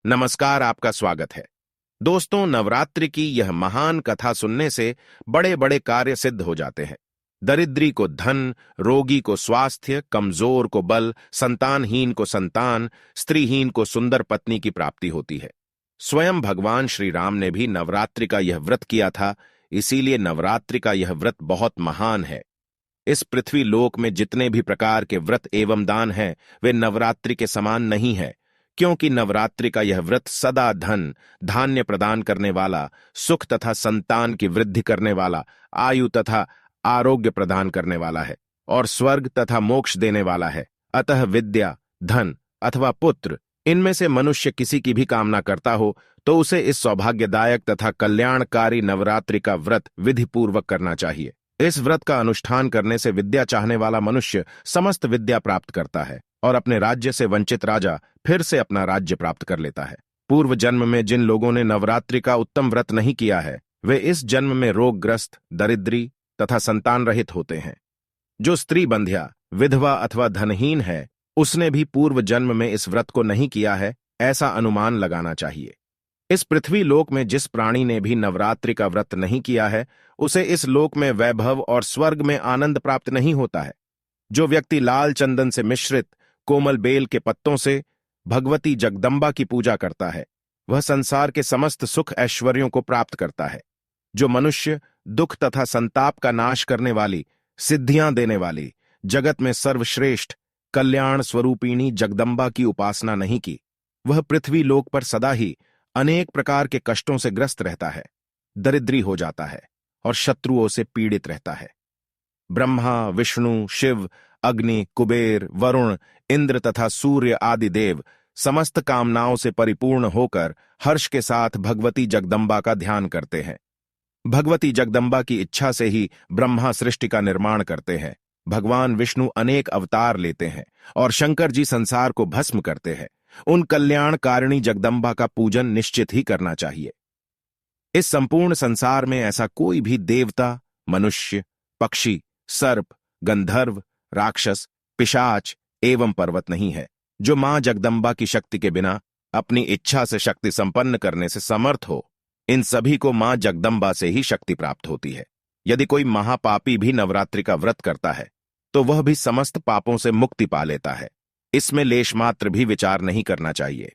नमस्कार, आपका स्वागत है। दोस्तों, नवरात्रि की यह महान कथा सुनने से बड़े बड़े कार्य सिद्ध हो जाते हैं। दरिद्री को धन, रोगी को स्वास्थ्य, कमजोर को बल, संतानहीन को संतान, स्त्रीहीन को सुंदर पत्नी की प्राप्ति होती है। स्वयं भगवान श्री राम ने भी नवरात्रि का यह व्रत किया था, इसीलिए नवरात्रि का यह व्रत बहुत महान है। इस पृथ्वी लोक में जितने भी प्रकार के व्रत एवं दान हैं, वे नवरात्रि के समान नहीं है, क्योंकि नवरात्रि का यह व्रत सदा धन, धान्य प्रदान करने वाला, सुख तथा संतान की वृद्धि करने वाला, आयु तथा आरोग्य प्रदान करने वाला है और स्वर्ग तथा मोक्ष देने वाला है। अतः विद्या, धन अथवा पुत्र, इनमें से मनुष्य किसी की भी कामना करता हो तो उसे इस सौभाग्यदायक तथा कल्याणकारी नवरात्रि का व्रत विधिपूर्वक करना चाहिए। इस व्रत का अनुष्ठान करने से विद्या चाहने वाला मनुष्य समस्त विद्या प्राप्त करता है और अपने राज्य से वंचित राजा फिर से अपना राज्य प्राप्त कर लेता है। पूर्व जन्म में जिन लोगों ने नवरात्रि का उत्तम व्रत नहीं किया है, वे इस जन्म में रोगग्रस्त, दरिद्री तथा संतान रहित होते हैं। जो स्त्री बंध्या, विधवा अथवा धनहीन है, उसने भी पूर्व जन्म में इस व्रत को नहीं किया है, ऐसा अनुमान लगाना चाहिए। इस पृथ्वी लोक में जिस प्राणी ने भी नवरात्रि का व्रत नहीं किया है, उसे इस लोक में वैभव और स्वर्ग में आनंद प्राप्त नहीं होता है। जो व्यक्ति लाल चंदन से मिश्रित कोमल बेल के पत्तों से भगवती जगदम्बा की पूजा करता है, वह संसार के समस्त सुख ऐश्वर्यों को प्राप्त करता है। जो मनुष्य दुख तथा संताप का नाश करने वाली, सिद्धियां देने वाली, जगत में सर्वश्रेष्ठ कल्याण स्वरूपिणी जगदम्बा की उपासना नहीं की, वह पृथ्वी लोक पर सदा ही अनेक प्रकार के कष्टों से ग्रस्त रहता है, दरिद्री हो जाता है और शत्रुओं से पीड़ित रहता है। ब्रह्मा, विष्णु, शिव, अग्नि, कुबेर, वरुण, इंद्र तथा सूर्य आदि देव समस्त कामनाओं से परिपूर्ण होकर हर्ष के साथ भगवती जगदम्बा का ध्यान करते हैं। भगवती जगदम्बा की इच्छा से ही ब्रह्मा सृष्टि का निर्माण करते हैं। भगवान विष्णु अनेक अवतार लेते हैं और शंकर जी संसार को भस्म करते हैं। उन कल्याणकारिणी जगदम्बा का पूजन निश्चित ही करना चाहिए। इस संपूर्ण संसार में ऐसा कोई भी देवता, मनुष्य, पक्षी, सर्प, गंधर्व, राक्षस, पिशाच एवं पर्वत नहीं है जो मां जगदम्बा की शक्ति के बिना अपनी इच्छा से शक्ति संपन्न करने से समर्थ हो। इन सभी को मां जगदम्बा से ही शक्ति प्राप्त होती है। यदि कोई महापापी भी नवरात्रि का व्रत करता है तो वह भी समस्त पापों से मुक्ति पा लेता है। इसमें लेश मात्र भी विचार नहीं करना चाहिए।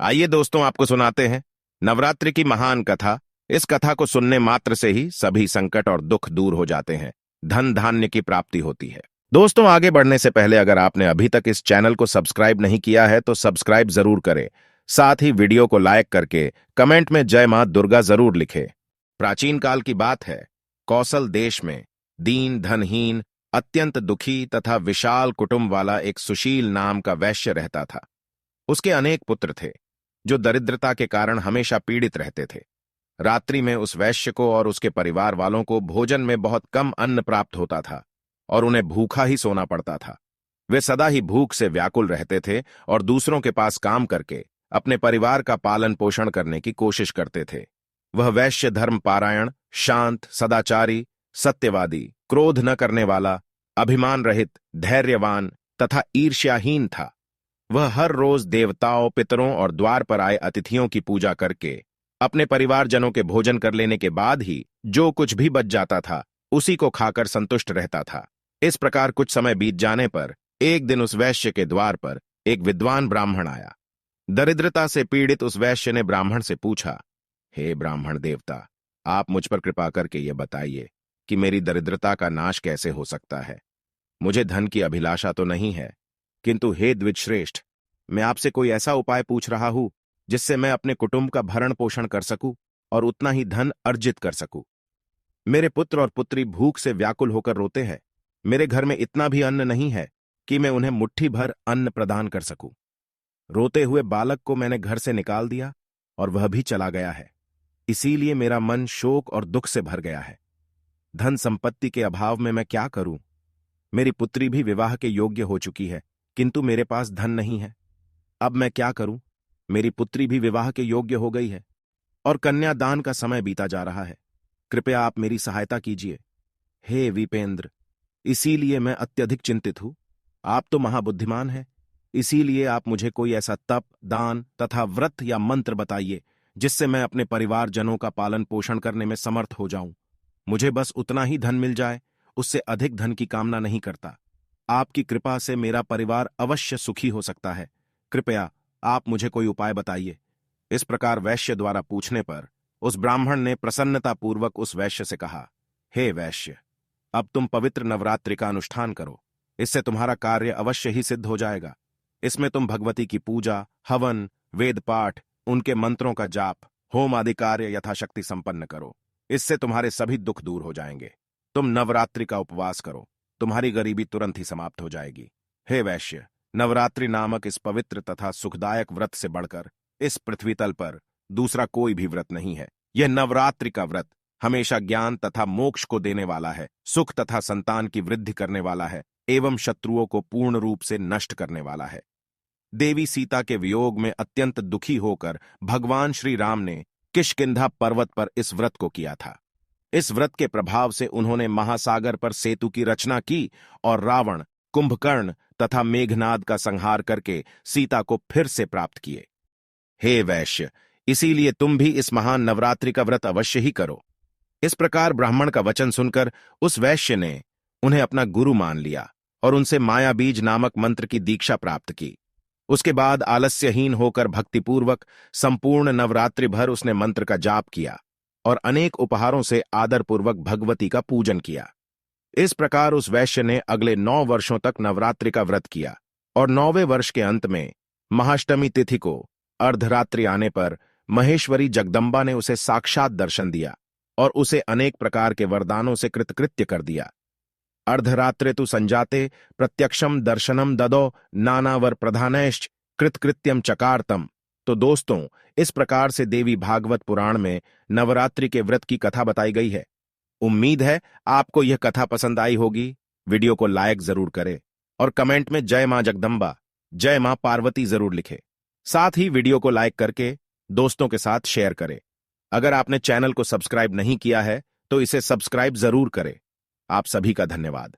आइए दोस्तों, आपको सुनाते हैं नवरात्रि की महान कथा। इस कथा को सुनने मात्र से ही सभी संकट और दुख दूर हो जाते हैं, धन धान्य की प्राप्ति होती है। दोस्तों, आगे बढ़ने से पहले अगर आपने अभी तक इस चैनल को सब्सक्राइब नहीं किया है तो सब्सक्राइब जरूर करें। साथ ही वीडियो को लाइक करके कमेंट में जय मां दुर्गा जरूर लिखें। प्राचीन काल की बात है, कौशल देश में दीन, धनहीन, अत्यंत दुखी तथा विशाल कुटुंब वाला एक सुशील नाम का वैश्य रहता था। उसके अनेक पुत्र थे जो दरिद्रता के कारण हमेशा पीड़ित रहते थे। रात्रि में उस वैश्य को और उसके परिवार वालों को भोजन में बहुत कम अन्न प्राप्त होता था और उन्हें भूखा ही सोना पड़ता था। वे सदा ही भूख से व्याकुल रहते थे और दूसरों के पास काम करके अपने परिवार का पालन पोषण करने की कोशिश करते थे। वह वैश्य धर्मपारायण, शांत, सदाचारी, सत्यवादी, क्रोध न करने वाला, अभिमान रहित, धैर्यवान तथा ईर्ष्याहीन था। वह हर रोज देवताओं, पितरों और द्वार पर आए अतिथियों की पूजा करके अपने परिवारजनों के भोजन कर लेने के बाद ही जो कुछ भी बच जाता था उसी को खाकर संतुष्ट रहता था। इस प्रकार कुछ समय बीत जाने पर एक दिन उस वैश्य के द्वार पर एक विद्वान ब्राह्मण आया। दरिद्रता से पीड़ित उस वैश्य ने ब्राह्मण से पूछा, हे ब्राह्मण देवता, आप मुझ पर कृपा करके ये बताइए कि मेरी दरिद्रता का नाश कैसे हो सकता है। मुझे धन की अभिलाषा तो नहीं है, किंतु हे द्विजश्रेष्ठ, मैं आपसे कोई ऐसा उपाय पूछ रहा हूं जिससे मैं अपने कुटुंब का भरण पोषण कर सकूं और उतना ही धन अर्जित कर सकूं। मेरे पुत्र और पुत्री भूख से व्याकुल होकर रोते हैं। मेरे घर में इतना भी अन्न नहीं है कि मैं उन्हें मुट्ठी भर अन्न प्रदान कर सकूं। रोते हुए बालक को मैंने घर से निकाल दिया और वह भी चला गया है। इसीलिए मेरा मन शोक और दुख से भर गया है। धन संपत्ति के अभाव में मैं क्या करूं? मेरी पुत्री भी विवाह के योग्य हो चुकी है, किंतु मेरे पास धन नहीं है। अब मैं क्या करूं? मेरी पुत्री भी विवाह के योग्य हो गई है और कन्यादान का समय बीता जा रहा है। कृपया आप मेरी सहायता कीजिए। हे विपेंद्र, इसीलिए मैं अत्यधिक चिंतित हूं। आप तो महाबुद्धिमान हैं, इसीलिए आप मुझे कोई ऐसा तप, दान तथा व्रत या मंत्र बताइए जिससे मैं अपने परिवारजनों का पालन पोषण करने में समर्थ हो जाऊं। मुझे बस उतना ही धन मिल जाए, उससे अधिक धन की कामना नहीं करता। आपकी कृपा से मेरा परिवार अवश्य सुखी हो सकता है। कृपया आप मुझे कोई उपाय बताइए। इस प्रकार वैश्य द्वारा पूछने पर उस ब्राह्मण ने प्रसन्नतापूर्वक उस वैश्य से कहा, हे वैश्य, अब तुम पवित्र नवरात्रि का अनुष्ठान करो। इससे तुम्हारा कार्य अवश्य ही सिद्ध हो जाएगा। इसमें तुम भगवती की पूजा, हवन, वेद पाठ, उनके मंत्रों का जाप, होम आदि कार्य यथाशक्ति संपन्न करो। इससे तुम्हारे सभी दुख दूर हो जाएंगे। तुम नवरात्रि का उपवास करो, तुम्हारी गरीबी तुरंत ही समाप्त हो जाएगी। हे वैश्य, नवरात्रि नामक इस पवित्र तथा सुखदायक व्रत से बढ़कर इस पृथ्वी तल पर दूसरा कोई भी व्रत नहीं है। यह नवरात्रि का व्रत हमेशा ज्ञान तथा मोक्ष को देने वाला है, सुख तथा संतान की वृद्धि करने वाला है एवं शत्रुओं को पूर्ण रूप से नष्ट करने वाला है। देवी सीता के वियोग में अत्यंत दुखी होकर भगवान श्री राम ने किष्किंधा पर्वत पर इस व्रत को किया था। इस व्रत के प्रभाव से उन्होंने महासागर पर सेतु की रचना की और रावण, कुंभकर्ण तथा मेघनाद का संहार करके सीता को फिर से प्राप्त किए। हे वैश्य, इसीलिए तुम भी इस महान नवरात्रि का व्रत अवश्य ही करो। इस प्रकार ब्राह्मण का वचन सुनकर उस वैश्य ने उन्हें अपना गुरु मान लिया और उनसे माया बीज नामक मंत्र की दीक्षा प्राप्त की। उसके बाद आलस्यहीन होकर भक्तिपूर्वक संपूर्ण नवरात्रि भर उसने मंत्र का जाप किया और अनेक उपहारों से आदरपूर्वक भगवती का पूजन किया। इस प्रकार उस वैश्य ने अगले 9 वर्षों तक नवरात्रि का व्रत किया और 9वें वर्ष के अंत में महाअष्टमी तिथि को अर्धरात्रि आने पर महेश्वरी जगदम्बा ने उसे साक्षात दर्शन दिया और उसे अनेक प्रकार के वरदानों से कृतकृत्य कर दिया। अर्धरात्रे तु संजाते प्रत्यक्षम दर्शनम ददो नानावर प्रधानैश्च कृतकृत्यम चकारतम। तो दोस्तों, इस प्रकार से देवी भागवत पुराण में नवरात्रि के व्रत की कथा बताई गई है। उम्मीद है आपको यह कथा पसंद आई होगी। वीडियो को लाइक जरूर करें और कमेंट में जय मां जगदम्बा, जय मां पार्वती जरूर लिखें। साथ ही वीडियो को लाइक करके दोस्तों के साथ शेयर करें। अगर आपने चैनल को सब्सक्राइब नहीं किया है तो इसे सब्सक्राइब जरूर करें। आप सभी का धन्यवाद।